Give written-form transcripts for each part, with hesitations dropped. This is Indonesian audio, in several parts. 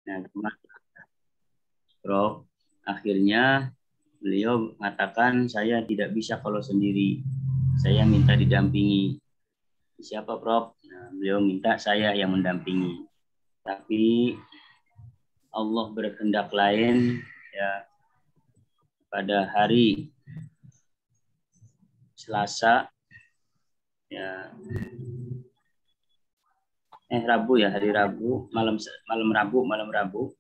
Nah, Prof, akhirnya beliau mengatakan saya tidak bisa kalau sendiri. Saya minta didampingi. Siapa, Prof? Nah, beliau minta saya yang mendampingi. Tapi Allah berkehendak lain, ya. Pada hari Selasa, ya, Rabu ya, hari Rabu, malam Rabu,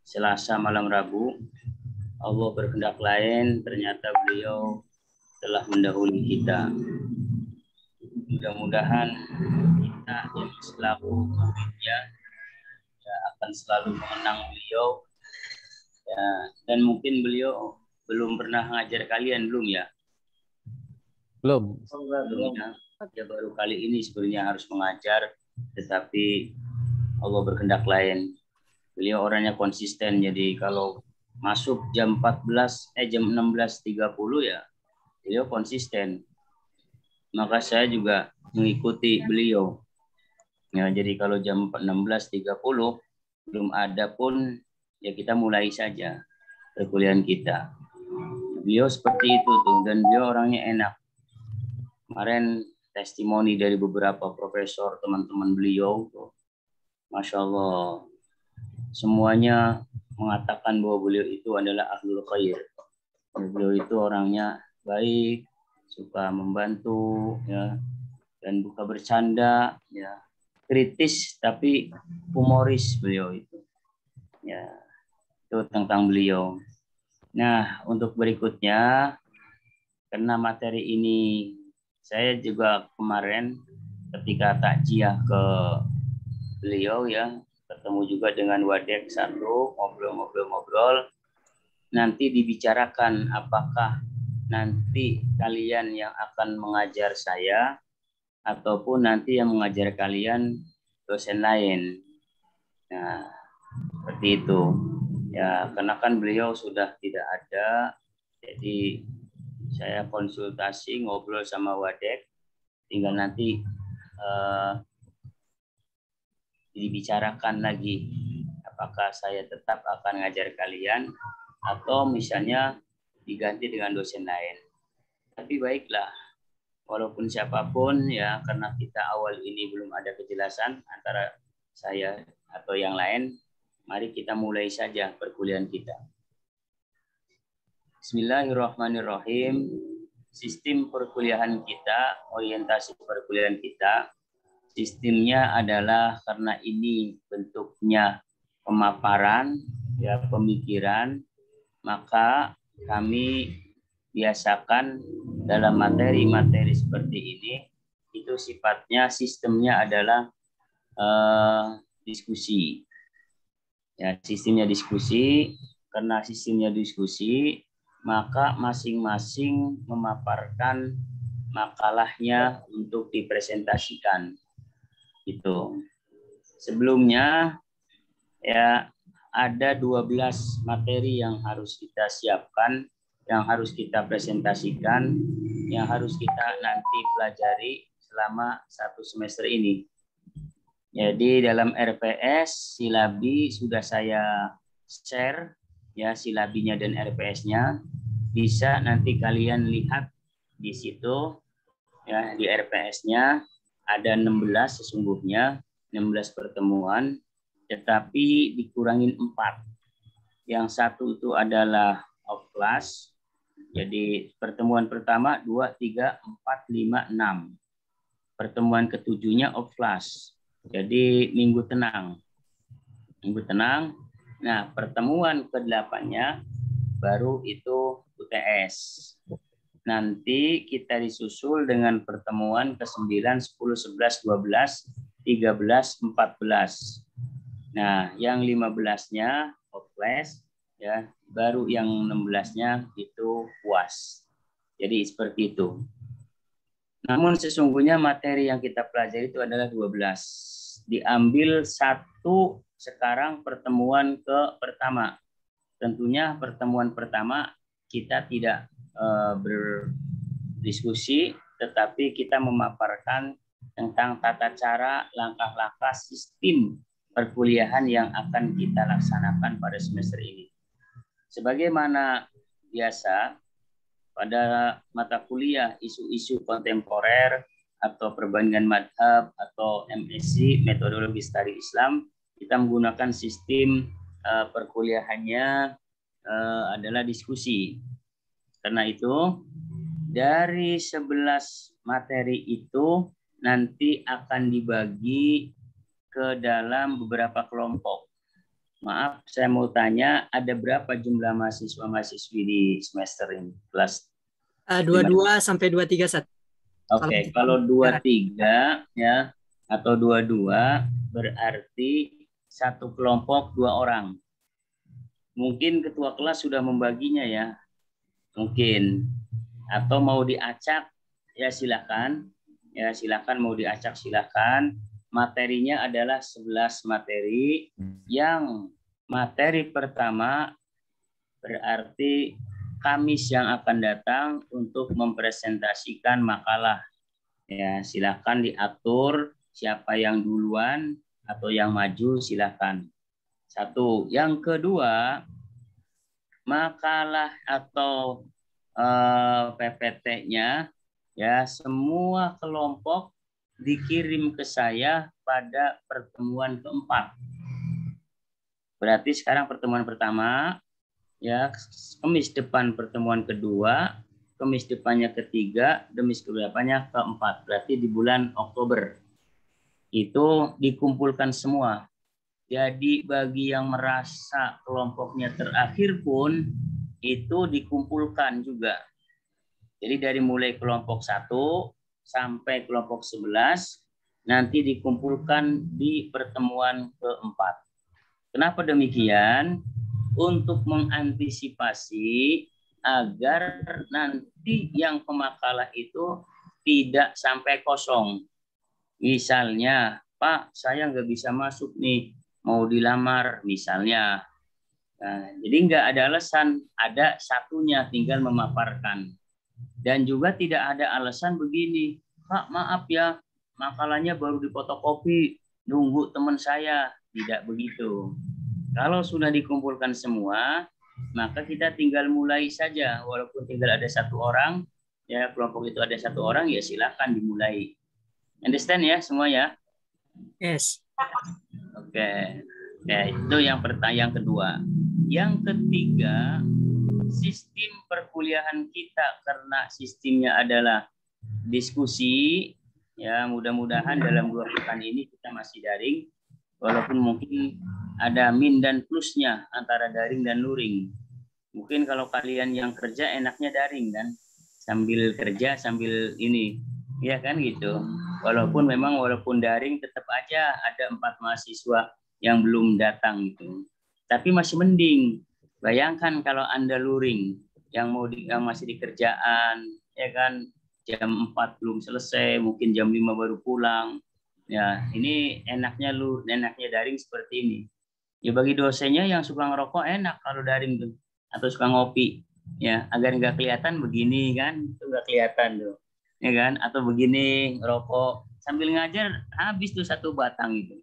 Selasa malam Rabu, Allah berkehendak lain, ternyata beliau telah mendahului kita. Mudah-mudahan kita yang selaku muridnya ya, akan selalu mengenang beliau, ya, dan mungkin beliau belum pernah ngajar kalian, belum ya? Belum. Belum ya. Ya baru kali ini sebenarnya harus mengajar, tetapi Allah berkehendak lain. Beliau orangnya konsisten, jadi kalau masuk jam 16.30 ya, beliau konsisten. Maka saya juga mengikuti beliau. Ya, jadi kalau jam 16.30 belum ada pun, ya kita mulai saja perkuliahan kita. Beliau seperti itu tuh, dan beliau orangnya enak. Kemarin testimoni dari beberapa profesor teman-teman beliau, Masya Allah, semuanya mengatakan bahwa beliau itu adalah ahlul khair. Beliau itu orangnya baik, suka membantu, ya, dan buka bercanda, ya, kritis tapi humoris beliau itu. Ya, itu tentang beliau. Nah, untuk berikutnya, karena materi ini saya juga kemarin ketika takziah ke beliau, ya, ketemu juga dengan Wadek satu, ngobrol-ngobrol, nanti dibicarakan apakah nanti kalian yang akan mengajar saya ataupun nanti yang mengajar kalian dosen lain. Nah, seperti itu. Ya, karena kan beliau sudah tidak ada, jadi saya konsultasi ngobrol sama Wadek, tinggal nanti dibicarakan lagi apakah saya tetap akan ngajar kalian atau misalnya diganti dengan dosen lain. Tapi baiklah, walaupun siapapun, ya, karena kita awal ini belum ada kejelasan antara saya atau yang lain, mari kita mulai saja perkuliahan kita. Bismillahirrahmanirrahim. Sistem perkuliahan kita, orientasi perkuliahan kita, sistemnya adalah karena ini bentuknya pemaparan, ya, pemikiran, maka kami biasakan dalam materi-materi seperti ini itu sifatnya sistemnya adalah diskusi. Ya, sistemnya diskusi. Karena sistemnya diskusi, maka masing-masing memaparkan makalahnya untuk dipresentasikan. Itu. Sebelumnya, ya, ada 12 materi yang harus kita siapkan, yang harus kita presentasikan, yang harus kita nanti pelajari selama 1 semester ini. Jadi dalam RPS silabi sudah saya share, ya, silabinya dan RPS-nya. Bisa nanti kalian lihat di situ, ya, di RPS-nya ada 16 sesungguhnya, 16 pertemuan, tetapi dikurangin 4. Yang satu itu adalah off class. Jadi pertemuan pertama 2, 3, 4, 5, 6. Pertemuan ketujuhnya off class. Jadi minggu tenang. Minggu tenang. Nah, pertemuan ke-8-nya baru itu UTS. Nanti kita disusul dengan pertemuan ke-9, 10, 11, 12, 13, 14. Nah, yang 15-nya off class, ya, baru yang 16-nya itu UAS. Jadi seperti itu. Namun sesungguhnya materi yang kita pelajari itu adalah 12. Diambil satu sekarang pertemuan ke pertama. Tentunya pertemuan pertama kita tidak berdiskusi, tetapi kita memaparkan tentang tata cara, langkah-langkah sistem perkuliahan yang akan kita laksanakan pada semester ini. Sebagaimana biasa, pada mata kuliah isu-isu kontemporer atau perbandingan madhab atau MSc, metodologi studi Islam, kita menggunakan sistem perkuliahannya adalah diskusi. Karena itu, dari 11 materi itu nanti akan dibagi ke dalam beberapa kelompok. Maaf, saya mau tanya, ada berapa jumlah mahasiswa-mahasiswi di semester ini? Kelas 22 sampai 23 Sat. Oke, kalau 23 ya atau 22 berarti satu kelompok 2 orang. Mungkin ketua kelas sudah membaginya ya. Mungkin. Atau mau diacak ya silakan. Ya silakan, mau diacak silakan. Materinya adalah 11 materi. Yang materi pertama berarti Kamis yang akan datang untuk mempresentasikan makalah. Ya, silakan diatur siapa yang duluan atau yang maju, silakan. Satu. Yang kedua, makalah atau PPT-nya ya semua kelompok dikirim ke saya pada pertemuan keempat. Berarti sekarang pertemuan pertama, ya Kamis depan pertemuan kedua, Kamis depannya ketiga, Kamis keberapanya keempat. Berarti di bulan Oktober itu dikumpulkan semua. Jadi bagi yang merasa kelompoknya terakhir pun itu dikumpulkan juga. Jadi dari mulai kelompok 1 sampai kelompok 11 nanti dikumpulkan di pertemuan keempat. Kenapa demikian? Untuk mengantisipasi agar nanti yang pemakalah itu tidak sampai kosong. Misalnya, Pak, saya nggak bisa masuk nih, mau dilamar misalnya. Nah, jadi nggak ada alasan, ada satunya tinggal memaparkan. Dan juga tidak ada alasan begini, Pak maaf ya, makalahnya baru difotokopi, nunggu teman saya. Tidak begitu. Kalau sudah dikumpulkan semua, maka kita tinggal mulai saja. Walaupun tinggal ada 1 orang, ya kelompok itu ada 1 orang, ya silakan dimulai. Understand ya semua ya? Yes. Oke. Ya, itu yang kedua. Yang ketiga, sistem perkuliahan kita karena sistemnya adalah diskusi, ya mudah-mudahan dalam 2 pekan ini kita masih daring, walaupun mungkin ada min dan plusnya antara daring dan luring. Mungkin kalau kalian yang kerja enaknya daring kan, sambil kerja sambil ini, ya kan gitu. Walaupun daring tetap aja ada 4 mahasiswa yang belum datang gitu. Tapi masih mending. Bayangkan kalau Anda luring yang masih di kerjaan, ya kan, jam 4 belum selesai, mungkin jam 5 baru pulang. Ya, ini enaknya daring seperti ini. Ya bagi dosennya yang suka ngerokok enak kalau daring tuh, atau suka ngopi. Ya, agar nggak kelihatan begini kan, itu nggak kelihatan tuh. Ya kan, atau begini ngerokok sambil ngajar habis tuh 1 batang itu.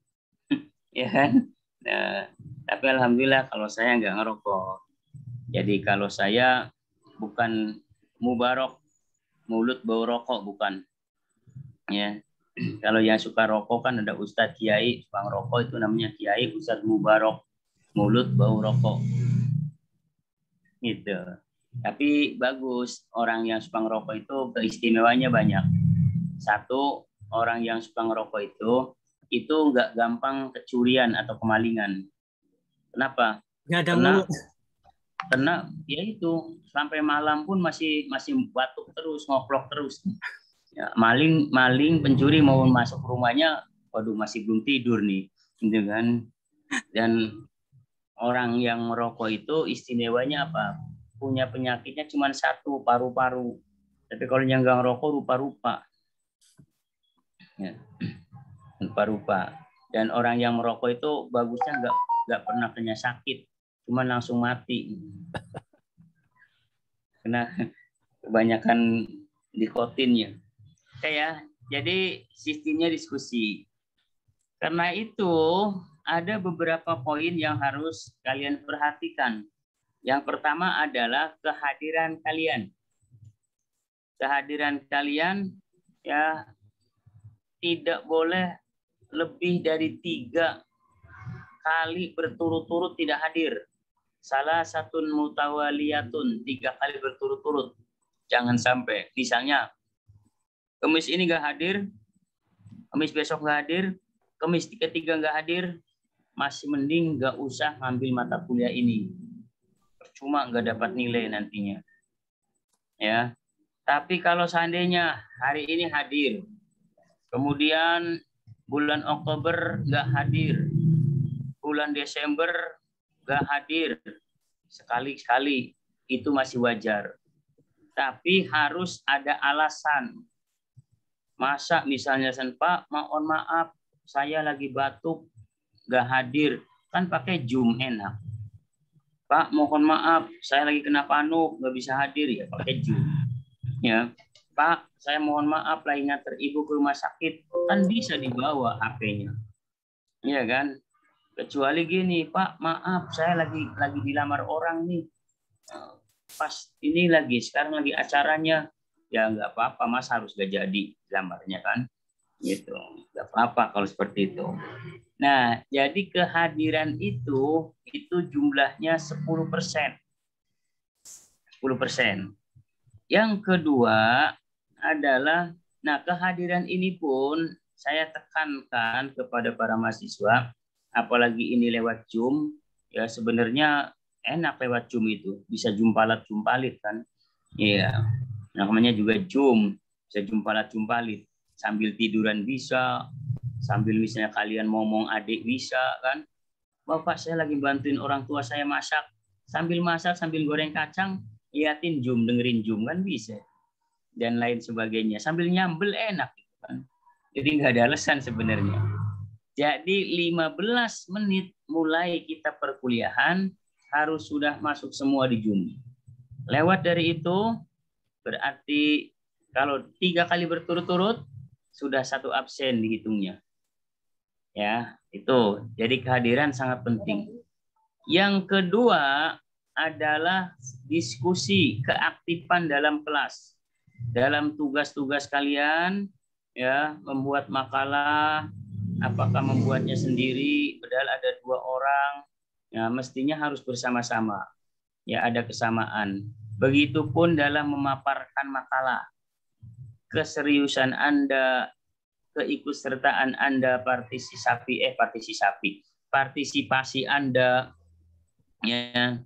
Ya kan? Nah, tapi alhamdulillah kalau saya nggak ngerokok. Jadi kalau saya bukan mubarok, mulut bau rokok, bukan. Ya. Kalau yang suka rokok kan ada Ustadz Kiai, suka ngerokok itu namanya Kiai Ustadz Mubarok, mulut bau rokok. Gitu. Tapi bagus, orang yang suka ngerokok itu keistimewaannya banyak. 1, orang yang suka ngerokok itu nggak gampang kecurian atau kemalingan. Kenapa? Karena ya itu sampai malam pun masih batuk terus, ngoplok terus. Ya, maling pencuri mau masuk rumahnya, waduh masih belum tidur nih, gitu kan. Dan orang yang merokok itu istimewanya apa? Punya penyakitnya cuma 1, paru-paru. Tapi kalau yang nggak ngerokok rupa-rupa. Ya. Rupa-rupa. Dan orang yang merokok itu bagusnya nggak pernah kena sakit, cuma langsung mati. Karena kebanyakan nikotinnya. Oke ya, jadi sistemnya diskusi. Karena itu ada beberapa poin yang harus kalian perhatikan. Yang pertama adalah kehadiran kalian. Kehadiran kalian ya tidak boleh lebih dari 3 kali berturut-turut tidak hadir. Salah satu mutawaliyatun, 3 kali berturut-turut. Jangan sampai, misalnya, Kamis ini nggak hadir, Kamis besok nggak hadir, Kamis ketiga nggak hadir, masih mending nggak usah ngambil mata kuliah ini. Percuma nggak dapat nilai nantinya. Ya. Tapi kalau seandainya hari ini hadir, kemudian bulan Oktober nggak hadir, bulan Desember nggak hadir, sekali-sekali itu masih wajar. Tapi harus ada alasan. Masa misalnya, Pak, mohon maaf, saya lagi batuk, nggak hadir. Kan pakai Zoom enak. Pak, mohon maaf, saya lagi kena panu, nggak bisa hadir, ya pakai Zoom. Ya, Pak, saya mohon maaf, lagi nganter ibu ke rumah sakit, kan bisa dibawa HP-nya. Iya kan? Kecuali gini, Pak, maaf, saya lagi dilamar orang nih. Pas ini sekarang lagi acaranya, ya nggak apa-apa, Mas harus gak jadi gambarnya kan, gitu, nggak apa-apa kalau seperti itu. Nah, jadi kehadiran itu jumlahnya 10%. 10%. Yang kedua adalah, nah kehadiran ini pun saya tekankan kepada para mahasiswa, apalagi ini lewat Zoom, ya sebenarnya enak lewat Zoom itu, bisa jumpalit kan. Iya, namanya juga Zoom, bisa jumpalit, sambil tiduran bisa, sambil misalnya kalian ngomong adik bisa kan. Bapak, saya lagi bantuin orang tua saya masak, sambil goreng kacang, liatin Zoom, dengerin Zoom kan bisa. Dan lain sebagainya, sambil nyambel enak kan. Jadi nggak ada alasan sebenarnya. Jadi 15 menit mulai kita perkuliahan harus sudah masuk semua di Zoom. Lewat dari itu berarti kalau 3 kali berturut-turut sudah 1 absen dihitungnya. Ya, itu. Jadi kehadiran sangat penting. Yang kedua adalah diskusi, keaktifan dalam kelas. Dalam tugas-tugas kalian, ya, membuat makalah, apakah membuatnya sendiri, padahal ada 2 orang, ya mestinya harus bersama-sama. Ya, ada kesamaan. Begitupun dalam memaparkan makalah. Keseriusan Anda, keikutsertaan Anda, partisipasi Anda, ya,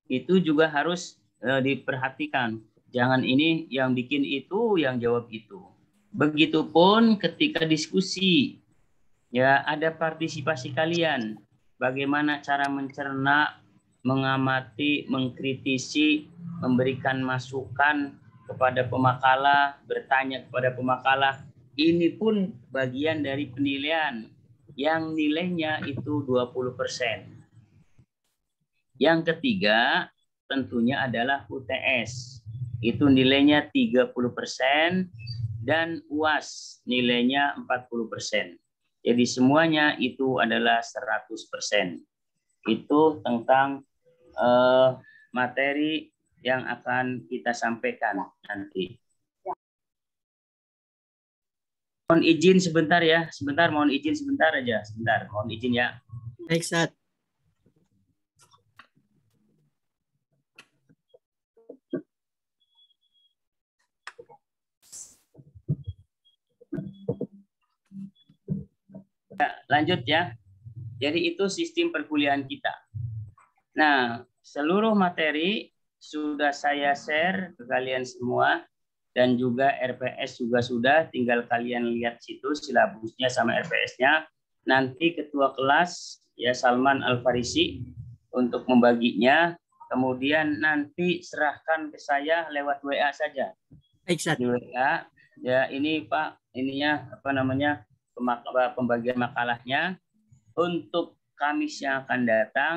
itu juga harus diperhatikan. Jangan ini yang bikin itu, yang jawab itu. Begitupun ketika diskusi, ya ada partisipasi kalian. Bagaimana cara mencerna, mengamati, mengkritisi, memberikan masukan kepada pemakalah, bertanya kepada pemakalah. Ini pun bagian dari penilaian yang nilainya itu 20%. Yang ketiga tentunya adalah UTS. Itu nilainya 30% dan UAS nilainya 40%. Jadi semuanya itu adalah 100%. Itu tentang materi yang akan kita sampaikan nanti. Mohon izin sebentar ya, mohon izin sebentar aja, mohon izin ya. Baik, Ustaz. Lanjut ya. Jadi itu sistem perkuliahan kita. Nah, seluruh materi sudah saya share ke kalian semua dan juga RPS juga sudah, tinggal kalian lihat situ silabusnya sama RPS-nya. Nanti ketua kelas ya Salman Al-Farisi untuk membaginya, kemudian nanti serahkan ke saya lewat WA saja. Baik, Ustaz. Di WA ya, ini Pak, ininya apa namanya, pembagian makalahnya. Untuk Kamis yang akan datang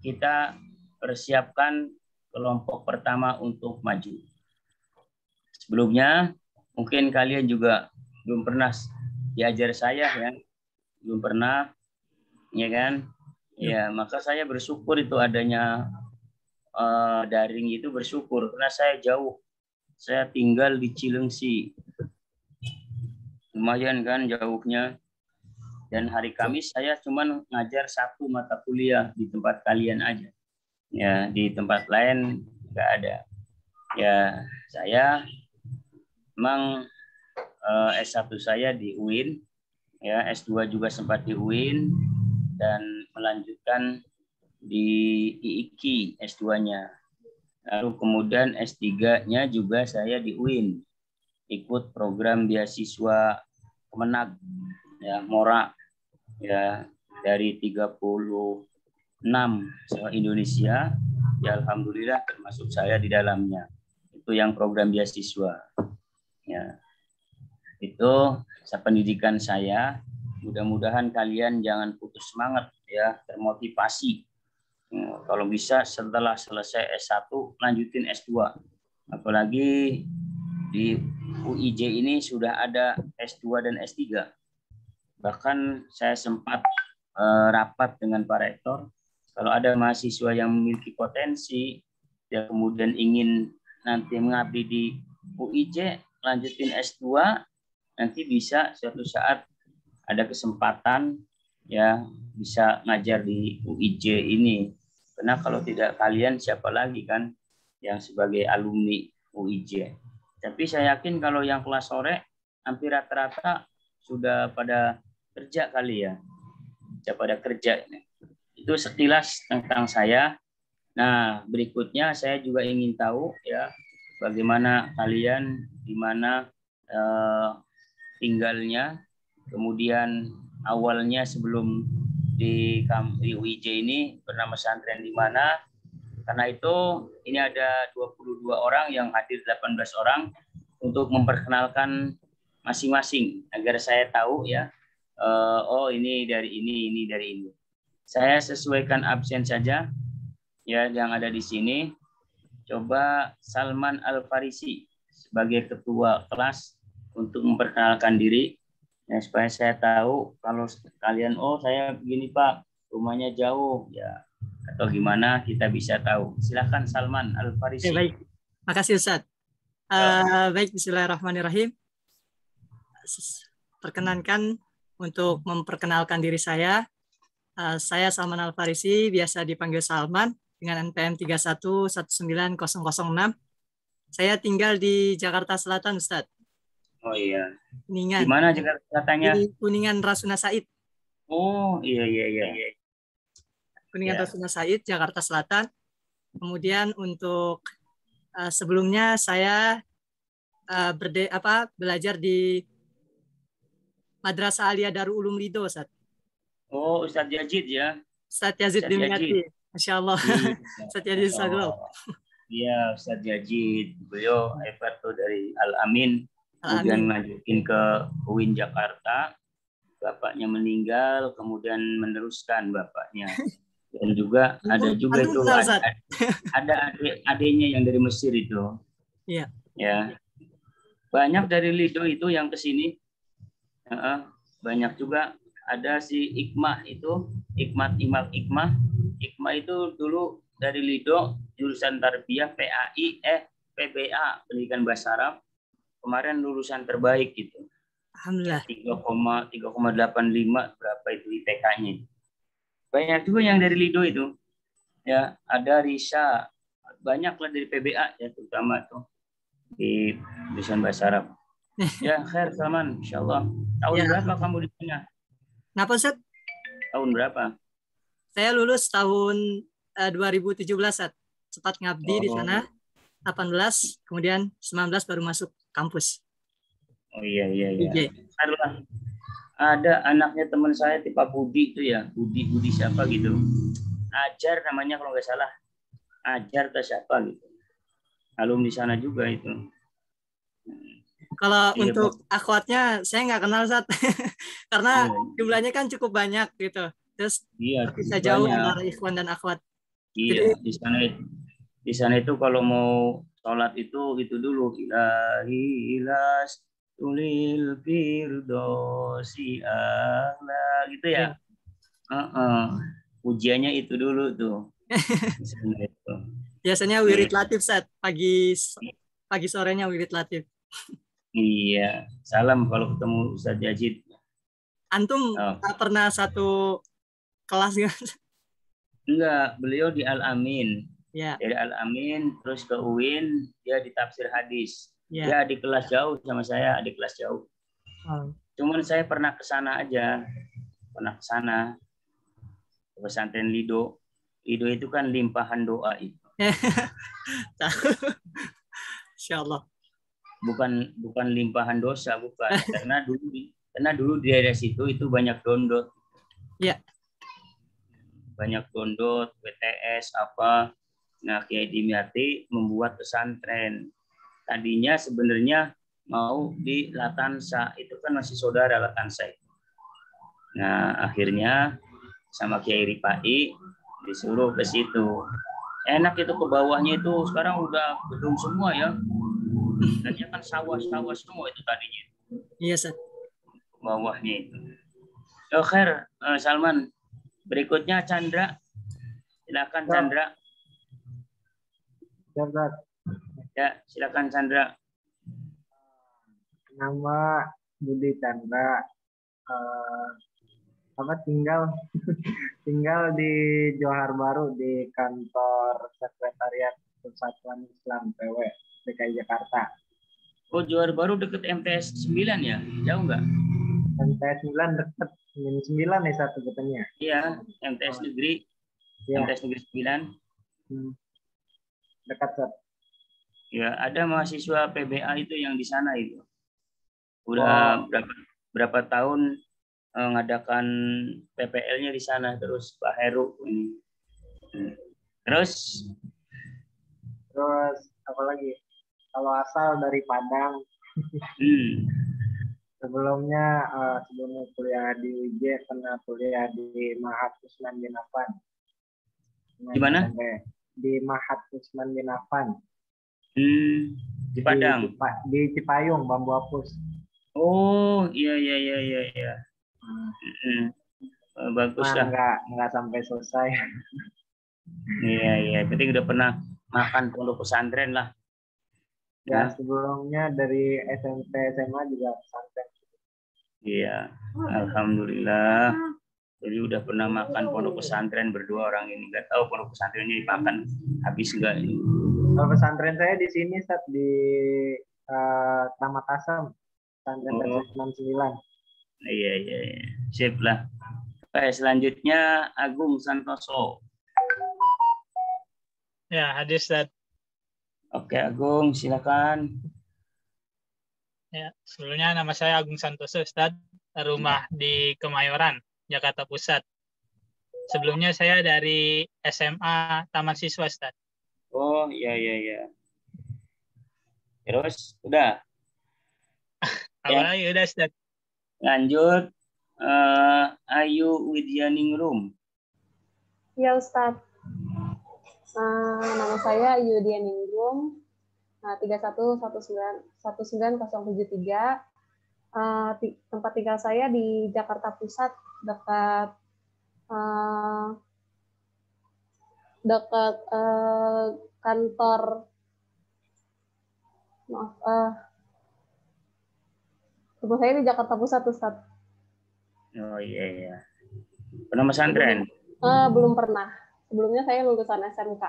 kita persiapkan kelompok pertama untuk maju. Sebelumnya mungkin kalian juga belum pernah diajar saya ya, belum pernah. ya kan? Ya, maka saya bersyukur itu adanya daring itu, bersyukur karena saya jauh. Saya tinggal di Cilengsi. Lumayan kan jauhnya. Dan hari Kamis saya cuma ngajar 1 mata kuliah di tempat kalian aja. Ya, di tempat lain nggak ada. Ya, saya memang S1 saya di UIN, ya, S2 juga sempat di UIN, dan melanjutkan di IIKI S2-nya. Lalu kemudian S3-nya juga saya di UIN, ikut program beasiswa Kemenag, ya, Mora, ya, dari 36 se-Indonesia, ya alhamdulillah termasuk saya di dalamnya. Itu yang program beasiswa. Ya. Itu pendidikan saya. Mudah-mudahan kalian jangan putus semangat, ya, termotivasi. Kalau bisa setelah selesai S1 lanjutin S2. Apalagi di UIJ ini sudah ada S2 dan S3. Bahkan saya sempat rapat dengan Pak Rektor, kalau ada mahasiswa yang memiliki potensi, ya kemudian ingin nanti mengabdi di UIJ, lanjutin S2, nanti bisa suatu saat ada kesempatan, ya, bisa ngajar di UIJ ini. Karena kalau tidak kalian, siapa lagi kan yang sebagai alumni UIJ. Tapi saya yakin kalau yang kelas sore hampir rata-rata sudah pada kerja kali ya. Sudah pada kerja. Itu sekilas tentang saya. Nah, berikutnya saya juga ingin tahu, ya, bagaimana kalian, di mana tinggalnya, kemudian awalnya sebelum di UIJ ini bernama pesantren di mana. Karena itu ini ada 22 orang yang hadir, 18 orang, untuk memperkenalkan masing-masing agar saya tahu, ya, oh ini dari ini dari ini. Saya sesuaikan absen saja, ya, yang ada di sini. Coba Salman Al-Farisi sebagai ketua kelas untuk memperkenalkan diri, ya, supaya saya tahu kalau kalian, oh saya begini Pak, rumahnya jauh, ya, atau gimana, kita bisa tahu. Silakan Salman Al-Farisi. Baik, makasih Ustaz. Baik, bismillahirrahmanirrahim. Perkenankan untuk memperkenalkan diri saya. Saya Salman Al-Farisi, biasa dipanggil Salman, dengan NPM 31190006. Saya tinggal di Jakarta Selatan, Ustaz. Oh iya. Kuningan. Di mana Jakarta Selatannya? Di Kuningan Rasuna Said. Oh iya. Kuningan, Ya. Rasuna Said, Jakarta Selatan. Kemudian untuk sebelumnya saya belajar di Madrasah Aliyah Darul Ulum Lido, Ustaz. Oh, Ustadz Yazid, ya. Ustaz Yazid Dimyati. Masya Allah. Ustaz Yazid Sagro. Iya, Ustadz Yazid. Beliau hebat tuh, dari Al-Amin. Kemudian lanjutin ke UIN Jakarta. Bapaknya meninggal, kemudian meneruskan bapaknya. Dan juga ada juga itu ada adiknya yang dari Mesir itu. Iya. Ya. Banyak dari Lido itu yang ke sini. Banyak juga ada si Ikmah itu, Ikmah itu dulu dari Lido, jurusan tarbiyah PBA, pendidikan bahasa Arab. Kemarin lulusan terbaik gitu. Alhamdulillah. 3,85 berapa itu IPK-nya. Banyak juga yang dari Lido itu. Ya, ada Risa, banyaklah dari PBA, ya, terutama tuh di jurusan bahasa Arab. Ya, khair Salman, insyaallah. Tahun berapa kamu di sana? Kenapa, Ustaz? Tahun berapa? Saya lulus tahun 2017, Ustaz. Sempat ngabdi di sana 18, kemudian 19 baru masuk kampus. Oh iya. Ada anaknya teman saya, tipe Budi itu ya, Budi siapa gitu. Ajar namanya kalau nggak salah. Ajar atau siapa gitu. Alumni di sana juga itu. Kalau untuk akhwatnya saya nggak kenal, Ustaz. Karena jumlahnya kan cukup banyak gitu. Terus bisa jauh antara ikhwan dan akhwat. Iya, jadi, di sana itu kalau mau sholat itu dulu, ilahilas tulil firdosi a'la gitu ya. Ujiannya itu dulu tuh. Biasanya wirid latif, Ustaz. Pagi sorenya wirid latif. Iya, salam kalau ketemu Ustaz Yazid. Antum pernah satu kelas nggak? Enggak, beliau di Al-Amin. Ya. Dari Al-Amin terus ke UIN, dia di tafsir hadis. Ya. Dia adik kelas jauh sama saya, adik kelas jauh. Cuman saya pernah ke sana aja. Pernah ke sana. Ke pesantren Lido. Lido itu kan limpahan doa itu. Insyaallah. Bukan limpahan dosa, bukan. Karena dulu di daerah situ itu banyak dondot. Ya. Banyak dondot, PTS apa. Nah, Kiai Dimyati membuat pesantren. Tadinya sebenarnya mau di Latansa, itu kan masih saudara Latansa. Nah, akhirnya sama Kiai Rifai disuruh ke situ. Enak itu, ke bawahnya itu sekarang udah gedung semua ya. Tadinya kan sawah-sawah semua itu tadinya. Iya, Ustaz. Bawahnya itu. Khair, Salman. Berikutnya Chandra. Silakan Chandra. Ya, silakan Chandra. Nama Budi Chandra. Tinggal di Johar Baru di kantor Sekretariat Persatuan Islam PW DKI Jakarta. Oh, Johar Baru deket MTS 9 ya? Jauh nggak? MTS 9 deket. Min 9 nih satu katanya. Iya, MTS Negeri. Ya. MTS Negeri 9. Dekat, Sat. Ya, ada mahasiswa PBA itu yang di sana itu. Udah berapa tahun ngadakan PPL-nya di sana, terus Pak Heru ini. Terus apa lagi? Kalau asal dari Padang. Sebelumnya kuliah di UJ, pernah kuliah di Mahat Usman bin Affan. Di mana? Di Mahat Usman bin Affan. Di Padang. Di Cipayung, Bambu Apus. Oh, iya. Bagus lah. Nggak sampai selesai. Iya. Penting udah pernah makan pondok pesantren lah. Ya, sebelumnya dari SMP SMA juga pesantren. Iya, alhamdulillah. Jadi udah pernah makan pondok pesantren berdua orang ini. Nggak tahu pondok pesantrennya dimakan habis enggak ini. Kalau pesantren saya di sini, Sat, di Tamat Asam, pesantren 69. Iya. Sip lah. Oke, selanjutnya Agung Santoso. Ya, hadir, Ustaz. Oke, Agung, silakan. Ya, sebelumnya nama saya Agung Santoso, Ustaz. Rumah di Kemayoran, Jakarta Pusat. Sebelumnya saya dari SMA Taman Siswa, Ustaz. Oh, iya. Terus, udah? Lagi udah, Ustaz. Lanjut, Ayu Widyaningrum. Ya, Ustaz. Nama saya Ayu Widyaningrum. 31190773. Tempat tinggal saya di Jakarta Pusat, dekat kantor. Rumah saya di Jakarta Pusat, Ustaz. Oh iya. Pernah pesantren? Belum pernah. Sebelumnya saya lulusan SMK.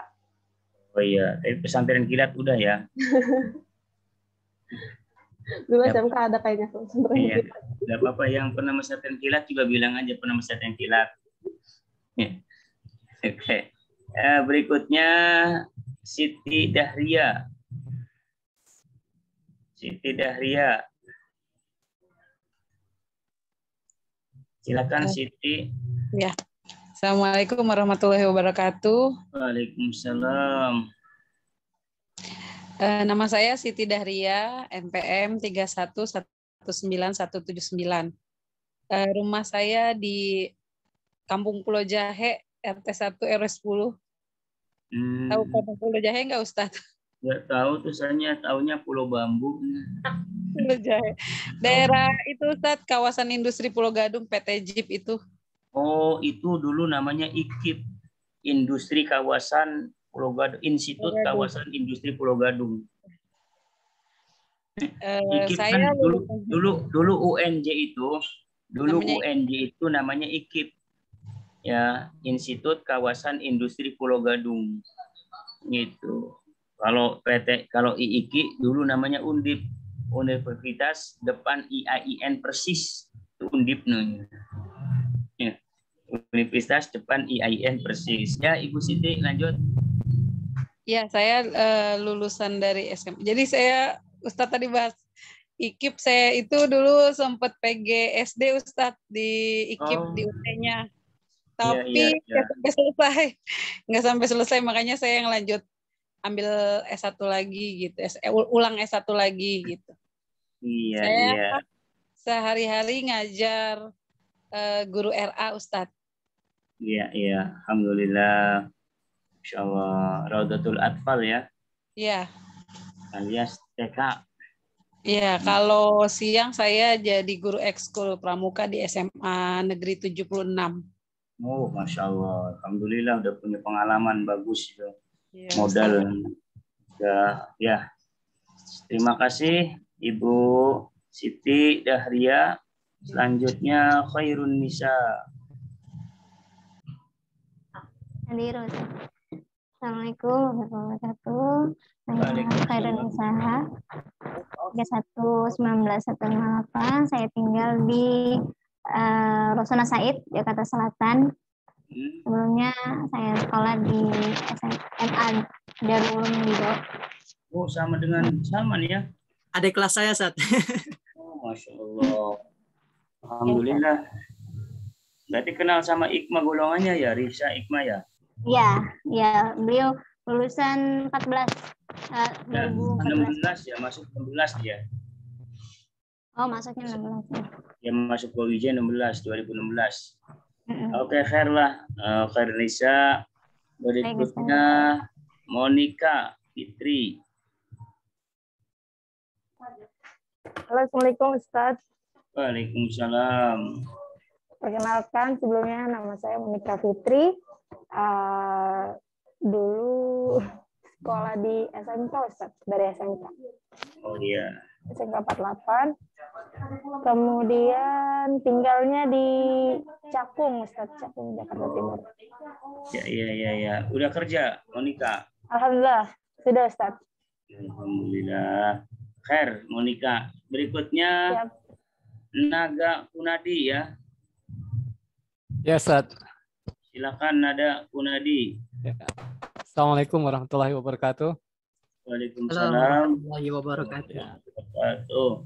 Oh iya, pesantren kilat udah ya. Dulu SMK ada kayaknya pesantren kilat. Tidak apa-apa, yang pernah pesantren kilat juga bilang aja pernah pesantren kilat. Oke. Berikutnya Siti Dahria. Silakan Siti. Ya. Assalamualaikum warahmatullahi wabarakatuh. Waalaikumsalam. Nama saya Siti Dahria, NPM 31191179. Rumah saya di Kampung Pulau Jahe, RT 1 RW 10. Tahu Kampung Pulau Jahe nggak, Ustadz? Nggak tahu tuh, saya taunya Pulau Bambu. Pulau Jahe. Daerah itu, Ustadz, kawasan industri Pulau Gadung, PT JIP itu. Oh, itu dulu namanya IKIP, Industri Kawasan Pulau Gadung, Institut Kawasan Industri Pulau Gadung. IKIP kan Saya dulu UNJ itu, namanya UNJ itu namanya IKIP. Ya, Institut Kawasan Industri Pulau Gadung. Gitu. Kalau IIKI dulu namanya Undip, Universitas depan IAIN persis. Itu Undip namanya. Ya. Universitas depan IAIN persis. Ya, Ibu Siti lanjut. Ya, saya lulusan dari SM. Jadi saya Ustadz tadi bahas IKIP, saya itu dulu sempat PGSD Ustadz di IKIP di UT-nya. Tapi nggak sampai selesai, makanya saya yang lanjut ambil S1 lagi gitu, ulang S1 lagi gitu. Iya, saya sehari-hari ngajar guru RA Ustadz. Iya, alhamdulillah. Insyaallah Raudatul Atfal ya. Iya. Alias TK. Iya, kalau siang saya jadi guru ekskul pramuka di SMA Negeri 76. Oh, Masya Allah. Alhamdulillah udah punya pengalaman bagus ya. Ya, Modal. Ya. Terima kasih Ibu Siti Dahria. Selanjutnya Khairun Nisa. Assalamualaikum warahmatullahi wabarakatuh. Saya Khairun Nisa. 311918. Saya tinggal di Rosona Said, Jakarta Selatan. Sebelumnya saya sekolah di SMA Darul Ulum Lido. Oh, sama dengan Salman ya? Adik kelas saya, Sat. Oh, Masya Allah. Alhamdulillah. Berarti kenal sama Ikma golongannya ya, Risa Ikma ya? Ya, beliau lulusan 14. 2016 ya, masuk 16 dia. Oh, masuknya 16 ya. Ya masuk ke Wijaya 2016. Oke, Khair lah. Khair Nisa. Berikutnya Monica Fitri. Halo, Assalamualaikum Ustaz. Waalaikumsalam. Perkenalkan, sebelumnya nama saya Monica Fitri. Dulu sekolah di SMK Ustaz, dari SMK. Oh iya. SMK 48. Kemudian tinggalnya di Cakung Ustaz, Cakung Jakarta Timur. Ya. Udah kerja Monica? Alhamdulillah, sudah Ustaz. Alhamdulillah. Khair Monica. Berikutnya siap. Naga Kunadi ya. Ya, Ustaz. Silakan Nada Kunadi. Ya. Assalamualaikum warahmatullahi wabarakatuh. Waalaikumsalam warahmatullahi wabarakatuh.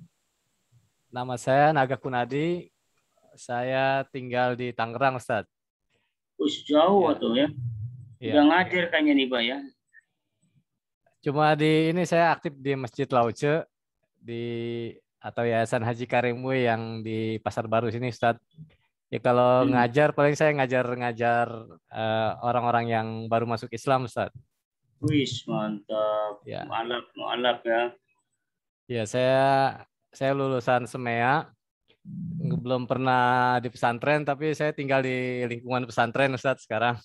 Nama saya Naga Kunadi. Saya tinggal di Tangerang, Ustaz. Jauh tuh ya. Udah ngajar kayaknya nih, Pak ya. Cuma di ini saya aktif di Masjid Lauce atau Yayasan Haji Karimui yang di Pasar Baru sini, Ustaz. Ya kalau ngajar paling saya ngajar orang-orang yang baru masuk Islam, Ustaz. Wih, mantap. Ya. Mu'alaf ya. Ya, saya lulusan SEMEA. Belum pernah di pesantren, tapi saya tinggal di lingkungan pesantren, Ustaz, sekarang.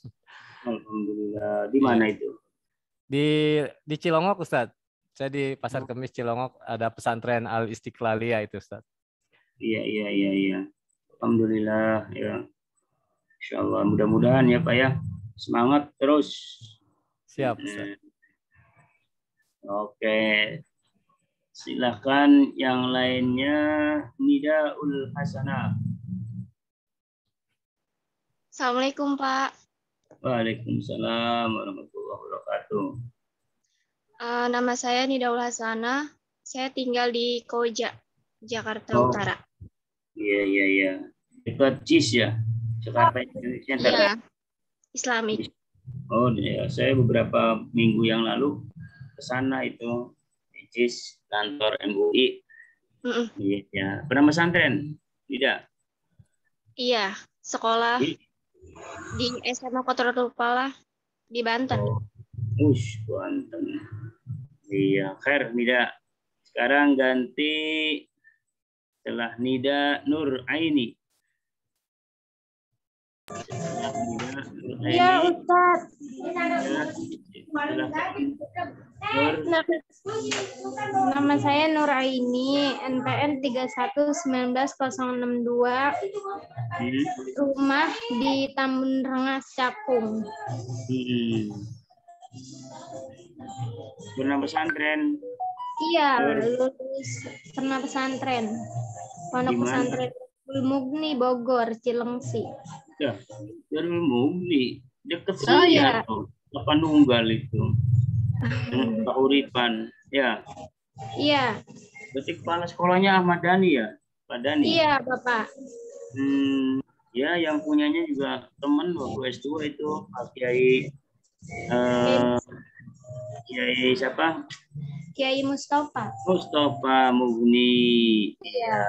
Alhamdulillah. Di mana itu? Di Cilongok, Ustaz. Saya di Pasar Kemis Cilongok ada pesantren Al Istiqlaliyah itu, Ustaz. Iya. Alhamdulillah ya. Insyaallah mudah-mudahan ya Pak ya. Semangat terus. Siap, Ustaz. Oke. Silakan yang lainnya Nidaul Hasanah. Assalamualaikum Pak. Waalaikumsalam warahmatullahi wabarakatuh. Nama saya Nidaul Hasanah. Saya tinggal di Koja, Jakarta Utara. Iya. Dekat JIS ya? Jakarta Indonesia. Iya. Islamik. Oh, ya. Saya beberapa minggu yang lalu ke sana itu. JIS, kantor MUI. Iya. Pernah pesantren? Tidak? Iya, sekolah di SMA Kota Pala di Banten. Banten. Iya, Khair Nida. Sekarang ganti setelah Nida Nur Aini. Iya, Ustaz. Nama saya Nur Aini, NPM 311962, rumah di Tambun Rengas, Cakung. Pernah pesantren? Iya, lulus pernah pesantren. Pondok pesantren Mugni Bogor, Cilengsi. Ya, dari Mugni, dekat saya tuh, Tapanunggal itu. Pak Uripan, ya. Iya. Berarti kepala sekolahnya Ahmad Dhani ya, Pak Dhani? Iya, Bapak. Ya, yang punyanya juga teman waktu S2 itu Pak Kiai Kiai siapa? Kiai Mustafa. Mustafa Mugni. Iya.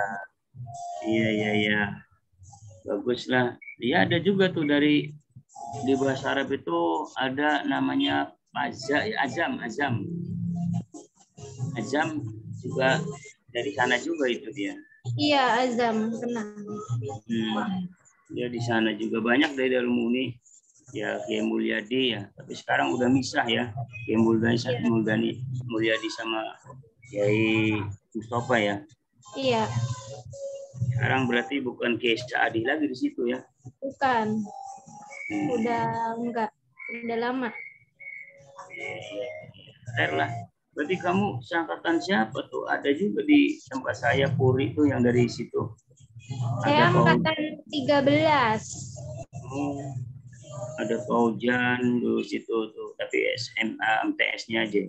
Iya. Bagus lah. Ya, ada juga tuh dari di bahasa Arab itu ada namanya Azam juga dari sana juga itu dia. Iya, Azam kenal. Dia di sana juga banyak dari Darul Muni. Ya, Kiai Mulyadi ya, tapi sekarang udah misah ya. Kiai Mulyadi sama Kiai Mustafa ya. Iya. Sekarang berarti bukan Kiai Saadi lagi di situ ya. Bukan. Udah enggak. Udah lama. Keren lah. Berarti kamu seangkatan siapa tuh? Ada juga di tempat saya Puri tuh yang dari situ. Saya angkatan 13. Ada Paujan dulu situ tuh, tapi SMA MTS-nya aja.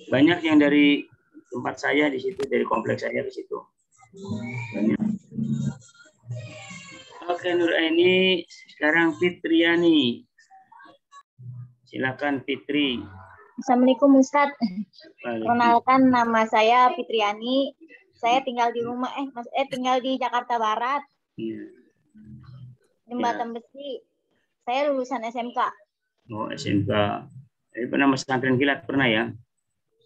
Banyak yang dari tempat saya di situ, dari kompleks saya di situ. Banyak. Oke, Nur Aini, sekarang Fitriani. Silakan Fitri. Assalamualaikum Ustadz. Perkenalkan, nama saya Fitriani. Saya tinggal di tinggal di Jakarta Barat. Jembatan Besi. Saya lulusan SMK. Oh, SMK. Jadi pernah pesantren kilat pernah ya?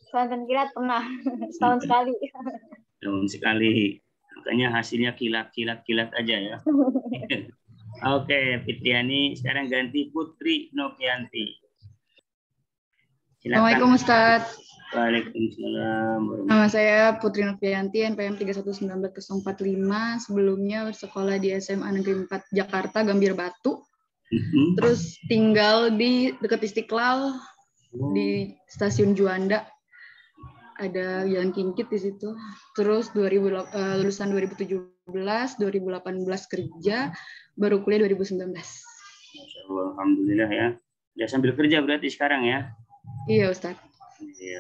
Pesantren kilat pernah. Setahun sekali. Setahun sekali. Makanya hasilnya kilat aja ya. Oke, Fitriani. Sekarang ganti Putri Novianti. Silakan. Assalamualaikum Ustadz. Waalaikumsalam. Nama saya Putri Novianti, NPM 311945. Sebelumnya bersekolah di SMA Negeri 4 Jakarta, Gambir Batu. Terus tinggal di dekat Istiqlal, di Stasiun Juanda. Ada Jalan Kingkit di situ. Terus lulusan 2017, 2018 kerja, baru kuliah 2019. Alhamdulillah ya. Ya sambil kerja berarti sekarang ya? Iya Ustadz.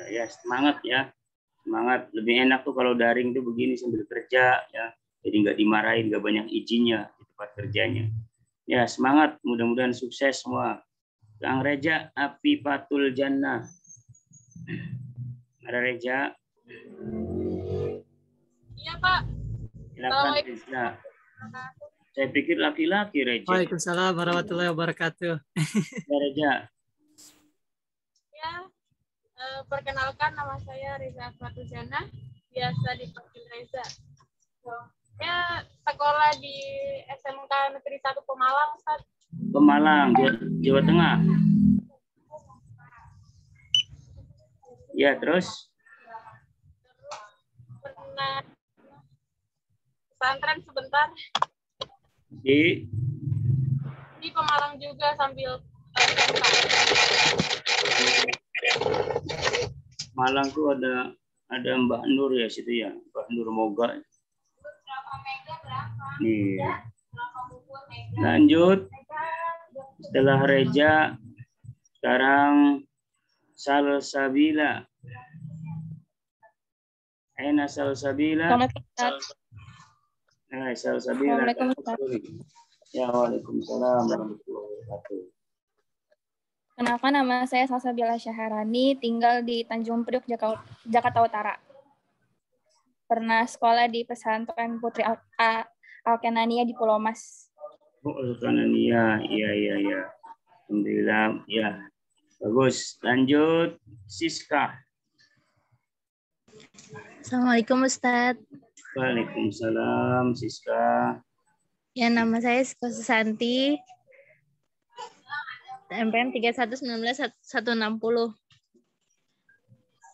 Ya semangat ya. Semangat. Lebih enak tuh kalau daring tuh begini sambil kerja ya. Jadi nggak dimarahin, nggak banyak izinnya di tempat kerjanya. Ya semangat. Mudah-mudahan sukses semua. Kang Reja Afifatul Jannah. Ada Reja? Iya Pak. Silakan Reja. Saya pikir laki-laki Reja. Waalaikumsalam warahmatullahi wabarakatuh. Ya Reja. Ya, perkenalkan nama saya Reza Fatuzana, biasa dipanggil Reza. Ya, sekolah di SMK Negeri 1 Pemalang, Ustaz. Pemalang, Jawa Tengah. Ya, terus? Pernah pesantren sebentar. Di Pemalang juga sambil Malang tuh ada Mbak Nur ya situ ya, Mbak Nur Moga. Nih. Lanjut. Setelah Reja, sekarang Salsabila. Aina Salsabila. Salsabila. Ya, waalaikumsalam warahmatullahi wabarakatuh. Kenalkan, nama saya Salsabila Syaharani, tinggal di Tanjung Priok, Jakarta Utara. Pernah sekolah di pesantren Putri Alkenania di Pulau Mas. Oh, Alkenania, iya. Alhamdulillah, ya. Bagus. Lanjut, Siska. Assalamualaikum Ustadz. Waalaikumsalam, Siska. Ya, nama saya Siko Susanti. NPM 3119-160.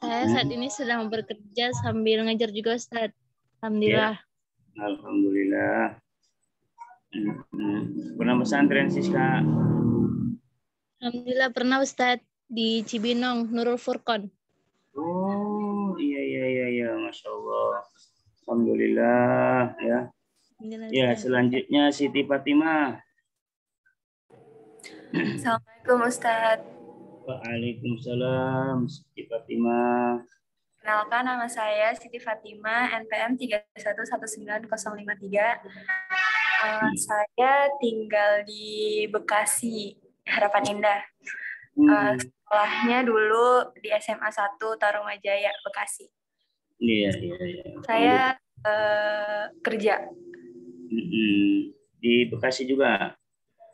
Saya saat ini sedang bekerja sambil ngajar juga, Ustadz. Alhamdulillah. Ya. Alhamdulillah. Pernah pesantren, Siska? Alhamdulillah pernah, Ustadz, di Cibinong, Nurul Furqon. Oh, iya. Masya Allah. Alhamdulillah, ya. Ya, selanjutnya Siti Fatimah. Assalamualaikum, Ustadz. Waalaikumsalam, Siti Fatimah. Kenalkan, nama saya Siti Fatimah, NPM 3119-053. Saya tinggal di Bekasi, Harapan Indah. Sekolahnya dulu di SMA 1 Tarumajaya, Bekasi. Iya. Saya kerja. Di Bekasi juga?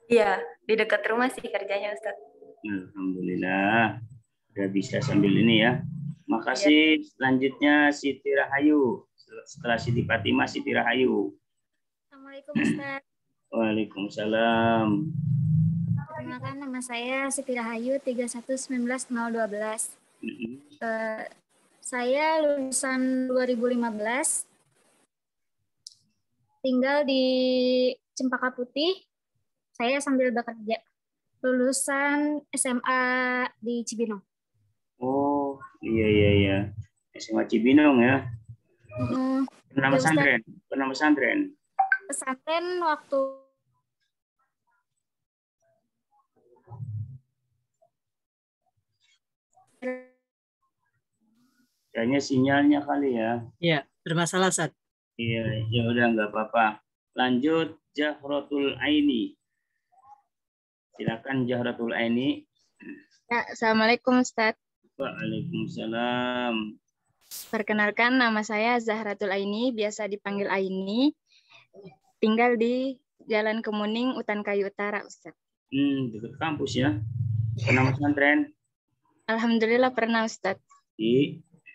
Iya, di dekat rumah sih kerjanya, Ustadz. Alhamdulillah. Udah bisa sambil ini ya. Makasih. Selanjutnya Siti Rahayu. Setelah Siti Fatimah, Siti Rahayu. Assalamualaikum, Ustaz. Waalaikumsalam. Perkenalkan, nama saya Siti Rahayu, 3119-012. Saya lulusan 2015. Tinggal di Cempaka Putih. Saya sambil bekerja. Lulusan SMA di Cibinong. Oh, iya. SMA Cibinong ya. Pernah pesantren? Pesantren waktu kayaknya sinyalnya kali ya. Iya, bermasalah, Ustaz. Iya, ya udah nggak apa-apa. Lanjut Jahratul Aini. Silakan Jahratul Aini. Ya, Assalamualaikum, Ustaz. Waalaikumsalam. Perkenalkan, nama saya Zahratul Aini, biasa dipanggil Aini. Tinggal di Jalan Kemuning, Utan Kayu Utara, Ustaz. Dekat kampus ya. Pernah pesantren? Alhamdulillah pernah, Ustaz. Di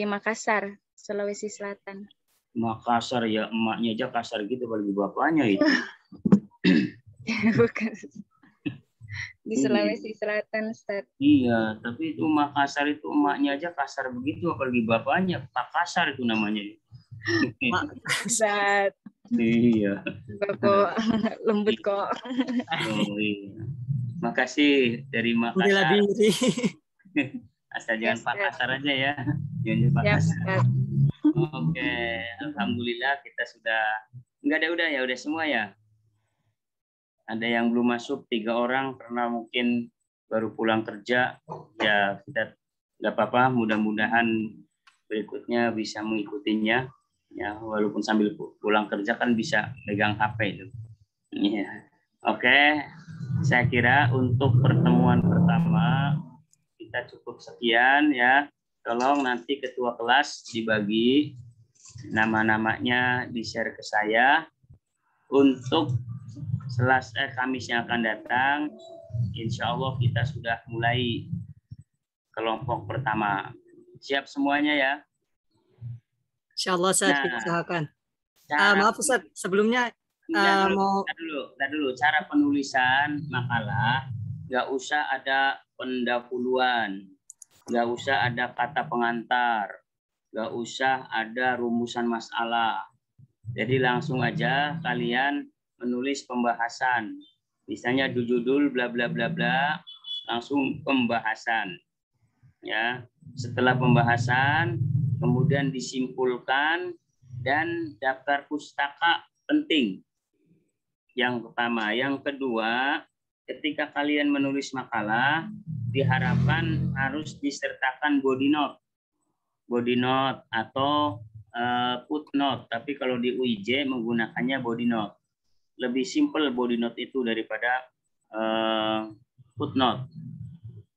Makassar, Sulawesi Selatan. Makassar ya, emaknya aja kasar gitu bagi bapaknya itu. Bukan. Di Sulawesi Selatan, Ustaz. Iya, tapi itu Makassar itu emaknya aja kasar begitu, apalagi bapaknya Pak Kasar itu namanya. Ustaz. Iya. Bapak lembut kok. Oh, iya. Makasih dari Makassar. Asal jangan Pak Kasar aja ya. Jangan Pak Kasar. Oke, alhamdulillah kita sudah enggak ada udah semua ya. Ada yang belum masuk 3 orang karena mungkin baru pulang kerja. Ya kita nggak apa-apa. Mudah-mudahan berikutnya bisa mengikutinya. Ya walaupun sambil pulang kerja kan bisa pegang HP itu. Ya. Oke, saya kira untuk pertemuan pertama kita cukup sekian ya. Tolong nanti ketua kelas dibagi nama-namanya, di-share ke saya untuk Kamis yang akan datang. Insya Allah kita sudah mulai kelompok pertama. Siap semuanya ya? Insya Allah saya usahakan. Maaf Ustaz, sebelumnya mau dulu. Cara penulisan makalah nggak usah ada pendahuluan. Nggak usah ada kata pengantar, nggak usah ada rumusan masalah. Jadi langsung aja kalian menulis pembahasan. Misalnya judul bla bla bla bla, langsung pembahasan. Ya, setelah pembahasan, kemudian disimpulkan dan daftar pustaka penting. Yang pertama, yang kedua, ketika kalian menulis makalah, diharapkan harus disertakan body note atau footnote. Tapi kalau di UIJ menggunakannya body note. Lebih simple body note itu daripada footnote.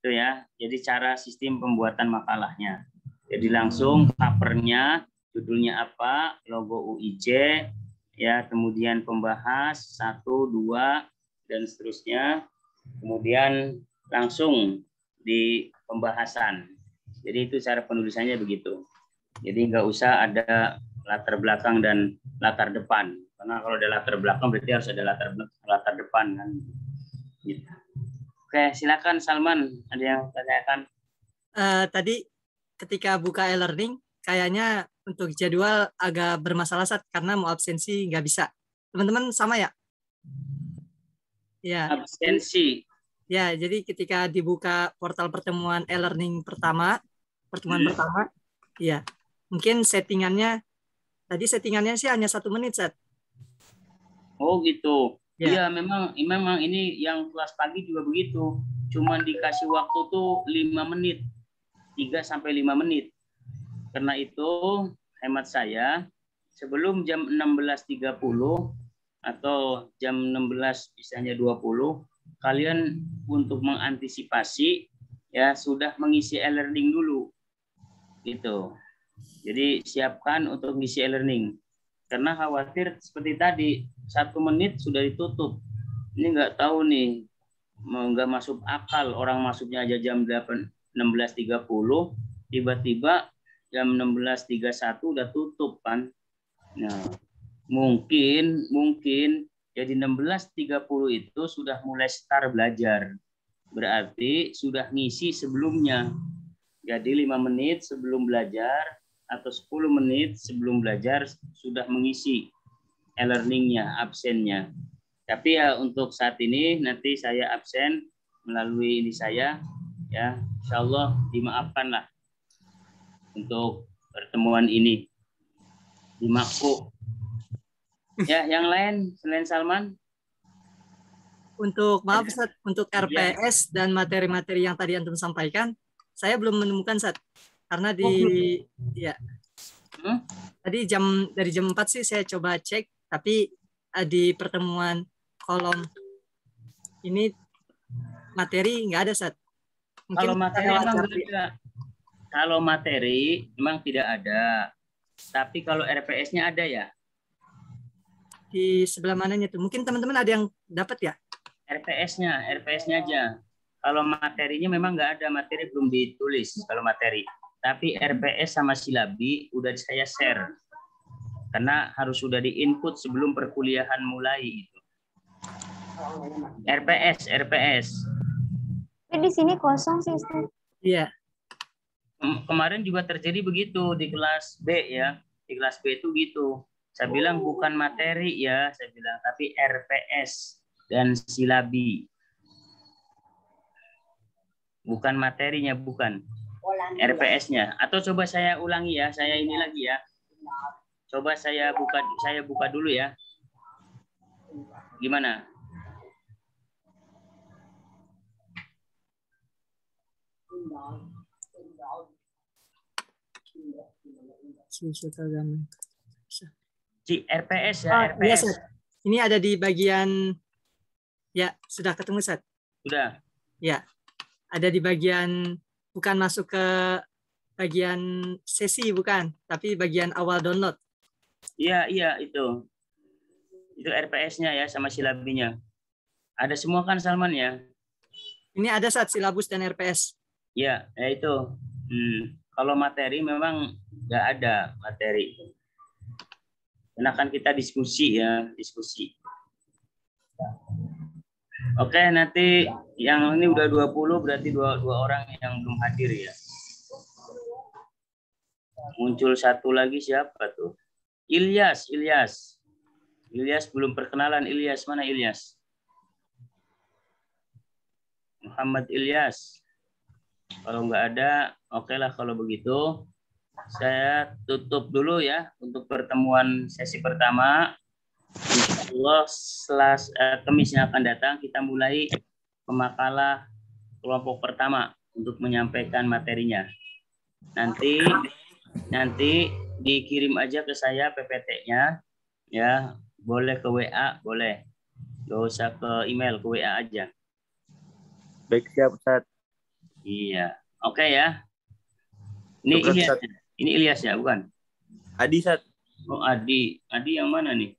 Itu ya. Jadi cara sistem pembuatan makalahnya. Jadi langsung covernya, judulnya apa, logo UIJ, ya, kemudian pembahas 1, 2 dan seterusnya. Kemudian langsung di pembahasan. Jadi itu cara penulisannya begitu. Jadi nggak usah ada latar belakang dan latar depan. Karena kalau ada latar belakang berarti harus ada latar depan kan. Gitu. Oke, silakan Salman. Ada yang tanyakan? Tadi ketika buka e-learning kayaknya untuk jadwal agak bermasalah saat karena mau absensi nggak bisa. Teman-teman sama ya? Ya. Absensi. Ya, jadi ketika dibuka portal pertemuan e-learning pertama, ya mungkin settingannya sih hanya 1 menit, Sat. Oh gitu. Ya. Iya, memang ini yang kelas pagi juga begitu. Cuman dikasih waktu tuh 5 menit. 3-5 menit. Karena itu hemat saya sebelum jam 16.30 atau jam 16 misalnya 20 kalian untuk mengantisipasi ya sudah mengisi e-learning dulu. Gitu. Jadi siapkan untuk mengisi e-learning. Karena khawatir seperti tadi 1 menit sudah ditutup. Ini nggak tahu nih, nggak masuk akal orang masuknya aja jam 16.30, tiba-tiba jam 16.31 udah tutup kan. Nah, mungkin jadi 16.30 itu sudah mulai start belajar. Berarti sudah ngisi sebelumnya. Jadi 5 menit sebelum belajar atau 10 menit sebelum belajar sudah mengisi e-learningnya, absennya. Tapi ya untuk saat ini nanti saya absen melalui ini saya, ya insya Allah dimaafkan lah untuk pertemuan ini. Dimaku. Ya, yang lain selain Salman? Untuk maaf Sat, untuk RPS dan materi-materi yang tadi Antum sampaikan, saya belum menemukan Sat. Karena tadi dari jam 4 sih saya coba cek, tapi di pertemuan kolom ini materi nggak ada Sat. Kalau materi memang tidak. Kalau materi memang tidak ada. Tapi kalau RPS-nya ada ya? Di sebelah mananya tuh? Mungkin teman-teman ada yang dapat ya? RPS-nya aja. Kalau materinya memang nggak ada, materi belum ditulis kalau materi. Tapi RPS sama silabi udah saya share. Karena harus sudah di-input sebelum perkuliahan mulai itu. RPS. Tapi di sini kosong sih, Ustaz. Iya. Kemarin juga terjadi begitu di kelas B ya. Di kelas B itu gitu. Saya bilang bukan materi ya, saya bilang, tapi RPS dan silabi. Bukan materinya, bukan. RPS-nya. Atau coba saya ulangi ya, saya ini lagi ya. Coba saya buka dulu ya. Gimana? RPS ya, RPS. Iya, ini ada di bagian, ya sudah ketemu Sat. Sudah. Ya, ada di bagian, bukan masuk ke bagian sesi bukan, tapi bagian awal download. Iya itu RPS-nya ya sama silabinya. Ada semua kan Salman ya? Ini ada Sat, silabus dan RPS. Ya itu. Kalau materi memang nggak ada materi. Karena kan kita diskusi. Oke, nanti yang ini udah 20 berarti dua orang yang belum hadir ya. Muncul satu lagi siapa tuh? Ilyas belum perkenalan. Ilyas mana Ilyas? Muhammad Ilyas. Kalau nggak ada, oke lah kalau begitu. Saya tutup dulu ya untuk pertemuan sesi pertama. Insyaallah Kamis yang akan datang kita mulai pemakalah kelompok pertama untuk menyampaikan materinya. Nanti dikirim aja ke saya PPT-nya ya, boleh ke WA, boleh. Gak usah ke email, ke WA aja. Baik, siap Ustaz. Iya. Oke ya. Ini Ilyas ya, bukan? Adi, Sat. Oh, Adi. Adi yang mana nih?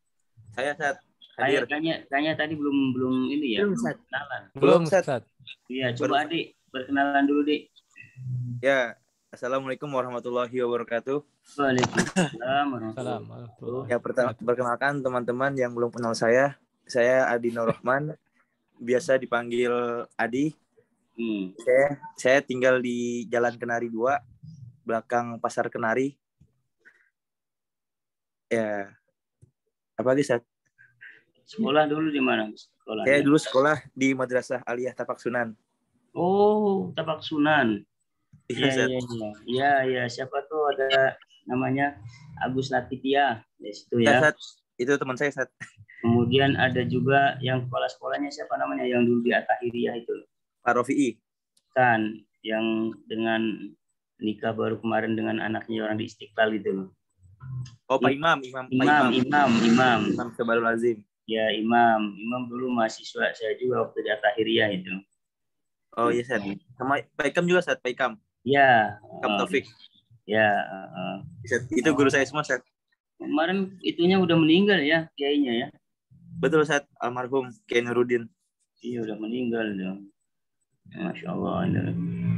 Saya, Sat. Hadir. Kayaknya tadi belum ini ya. Belum, Sat. Belum, Sat. Iya, coba Adi perkenalan dulu, Dik. Ya, Assalamualaikum warahmatullahi wabarakatuh. Waalaikumsalam warahmatullahi wabarakatuh. Ya, perkenalkan teman-teman yang belum kenal saya Adi Nur Rahman, biasa dipanggil Adi. Saya tinggal di Jalan Kenari 2, belakang Pasar Kenari. Ya, apa lagi, Sat? Sekolah dulu di mana? Saya dulu sekolah di Madrasah Aliyah Tapak Sunan. Oh, Tapak Sunan. Iya, iya. Siapa tuh ada namanya Agus Latifia di situ ya. Sat. Itu teman saya, Sat. Kemudian ada juga yang kepala-sekolahnya siapa namanya yang dulu di At-Tahiriyah itu? Pak Rofi'i. Kan, yang dengan nikah baru kemarin dengan anaknya orang di Istiqlal gitu loh. Oh, Pak Imam. Imam Sebarul Azim. Ya, Imam dulu mahasiswa saya juga waktu di At-Tahiriyah itu. Oh iya, Sat. Sama Pak Ikam juga, Sat. Pak Ikam. Ya. Ikam Taufik. Ya. Itu guru saya semua, Sat. Kemarin itunya udah meninggal ya, kiainya ya. Betul, Sat. Almarhum Kiai Nuruddin. Iya, udah meninggal dong. Masya Allah.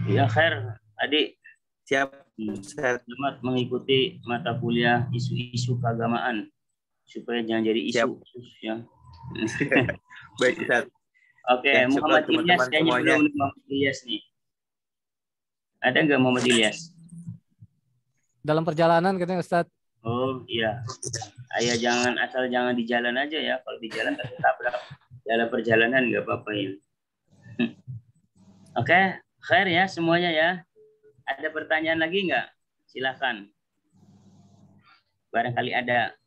Ya, khair. Adik. Siap. Selamat mengikuti mata kuliah isu-isu keagamaan. Supaya jangan jadi isu. Ya. Baik, Ustaz. Oke, Muhammad Ilyas kayaknya belum Muhammad Ilyas nih. Ada nggak Muhammad Ilyas? Dalam perjalanan katanya Ustaz. Oh iya. Ayah jangan di jalan aja ya. Kalau di jalan tertabrak. Dalam perjalanan nggak apa-apa ya. Oke, khair ya semuanya ya. Ada pertanyaan lagi nggak? Silakan. Barangkali ada.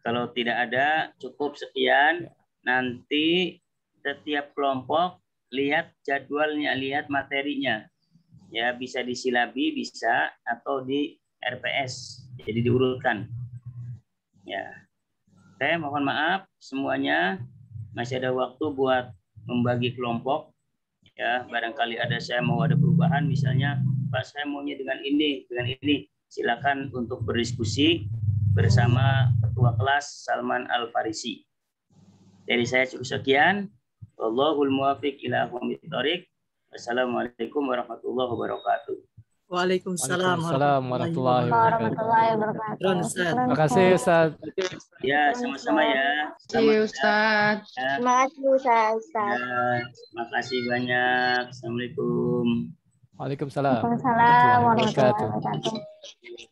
Kalau tidak ada, cukup sekian. Nanti setiap kelompok lihat jadwalnya, lihat materinya. Ya, bisa disilabi, bisa, atau di RPS. Jadi diurutkan. Ya. Oke, mohon maaf semuanya. Masih ada waktu buat membagi kelompok. Ya, barangkali saya mau ada perubahan, misalnya, Pak, saya maunya dengan ini. Silakan untuk berdiskusi bersama Ketua Kelas Salman Al-Farisi. Dari saya cukup sekian. Wallahul muwaffiq ila aqwamit thoriq. Wassalamualaikum warahmatullahi wabarakatuh. Waalaikumsalam warahmatullahi wabarakatuh. Terima kasih, Ustaz. Ya, sama-sama ya. Iya, Ustaz. Terima kasih, Ustaz. Ya, terima kasih banyak. Assalamualaikum. Waalaikumsalam. Waalaikumsalam warahmatullahi wabarakatuh.